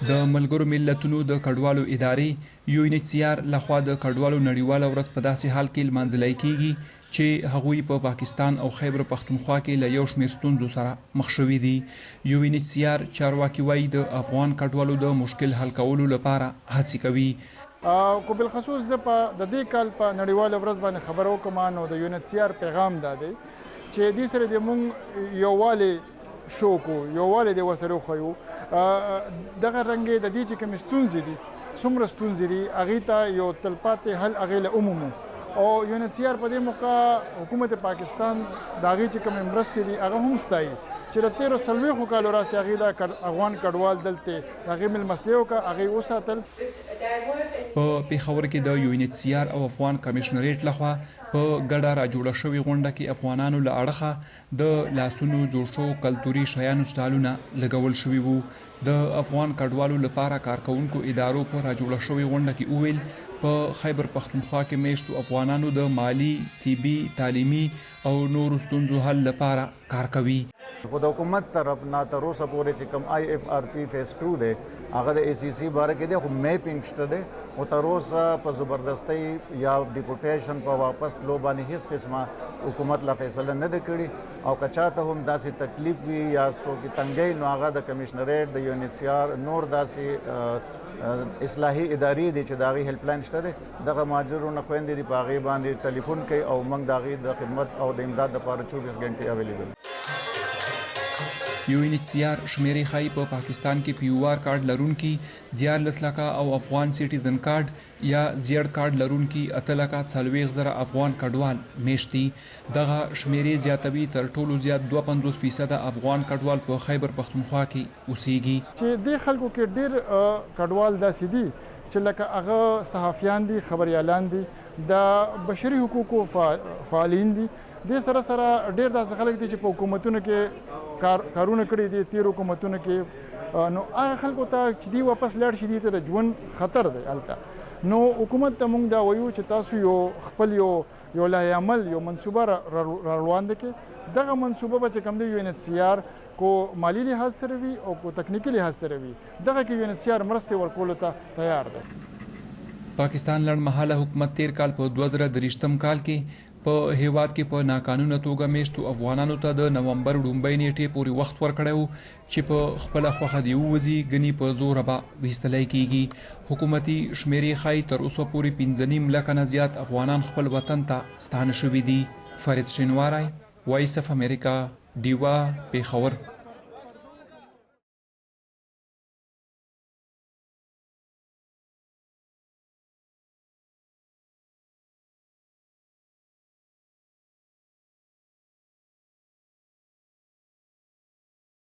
د ملګرو ملتونو د کډوالو ادارې UNHCR لخوا د کډوالو نړیواله ورځ په داسې حال کې لمانځلې کیږي چې هغوی په پاکستان او خېبرپښتونخوا کې له یو شمېر ستونزو سره مخ شوي دي. UNHCR چارواکي وایي د افغان کډوالو د مشکل حل کولو لپاره هڅې کوي. کو بالخصوص زه په د دې کال په نړیواله ورځ باندې خبر وکم نو د UNHCR پیغام دا دی چې دې سره د مونږ یووالی شو کو یووالی د وسره خو دغه رنګ د دې چې کوم ستونزې دي څومره ستونزې دي هغې ته یو تلپاتې حل هغې له عمومو او UNHCR په دې موقع حکومت پاکستان د هغې چې کومې مرستې دي هغه هم ستایي چې د 13 کالو راسې هغې د افغان کډوال دلته د هغې مېلمستیا وکړه هغې وساتل. په پېښور کې د UNHCR او افغان کمیشنریټ لخوا په ګډه راجوړه شوې غونډه کې افغانانو له اړخه د لاسونو جوړ شوو کلتوري شیانو سټالونه لګول شوي وو. د افغان کډوالو لپاره کارکوونکو ادارو په راجوړه شوې غونډه کې وویل په خېبرپښتونخوا کې مېشتو افغانانو د مالی، طبي، تعلیمي او نورو ستونزو حل لپاره کار کوي. خو د حکومت طرف نه تر اوسه پورې چې کوم IFRP فیز 2 دی هغه د ACC باره کې دی خو میپینګ شته دی او تر اوسه په زبردستۍ یا ډیپوټیشن په واپس لو باندې هیڅ قسمه حکومت لا فیصله نه ده کړې او که چاته هم داسې تکلیف وي یا څوک تنګی نو هغه د کمیشنریټ د UNHCR نور داسې اصلاحي ادارې دي چې د هغې هیلپ لاین شته دی دغه مهاجرونه خویندې دي په هغې باندې ټلیفون کوي او موږ د هغې د خدمت او د امداد لپاره 24 غنټې اویلیبل. UNHCR شمیرې ښایي په پاکستان کې PUR کارډ لرونکي 14 لکه او افغان سیټیزن کارډ یا زیړ کارډ لرونکي 8,40,000 افغان کډوال میشتي. دغه شمیرې زیاتوي تر ټولو زیات 52% افغان کډوال په خېبرپښتونخوا کې اوسېږي. چې دې خلکو کې ډېر کډوال داسې دي چې لکه هغه صحافیان دي، خبریالان دي، د بشري حقوقو فعالین دي. دې سره سره ډېر داسې خلک دي چې په حکومتونو کې کارونه کړي دي 13 حکومتونو کې نو هغه خلکو ته چې دی واپس لاړ شي دي ته د ژوند خطر دی هلته نو حکومت ته موږ دا وایو چې تاسو یو خپل یو لایحه عمل یو منصوبه را وړاندې کړئ. دغه منصوبه به چې کوم دی UNHCR کو مالی لحاظ سره وي او کو تکنیکي لحاظ سره وي دغه کې UNHCR مرستې ورکولو ته تیار دی. پاکستان لړمحاله حکومت تیر کال په 2023 کال کې په هیواد کې په ناقانونه توګه میشتو افغانانو ته د نومبر 2 نیټې پورې وخت ورکړی و چې په خپله خوښه دې ووځي ګنې په زوره به ویستلی کیږي. حکومتي شمیرې ښایي تر اوسه پورې 15 لکه نه زیات افغانان خپل وطن ته ستانه شوي دي. فرید، شینواری، وایس اف امریکا، ډیوا، پېښور.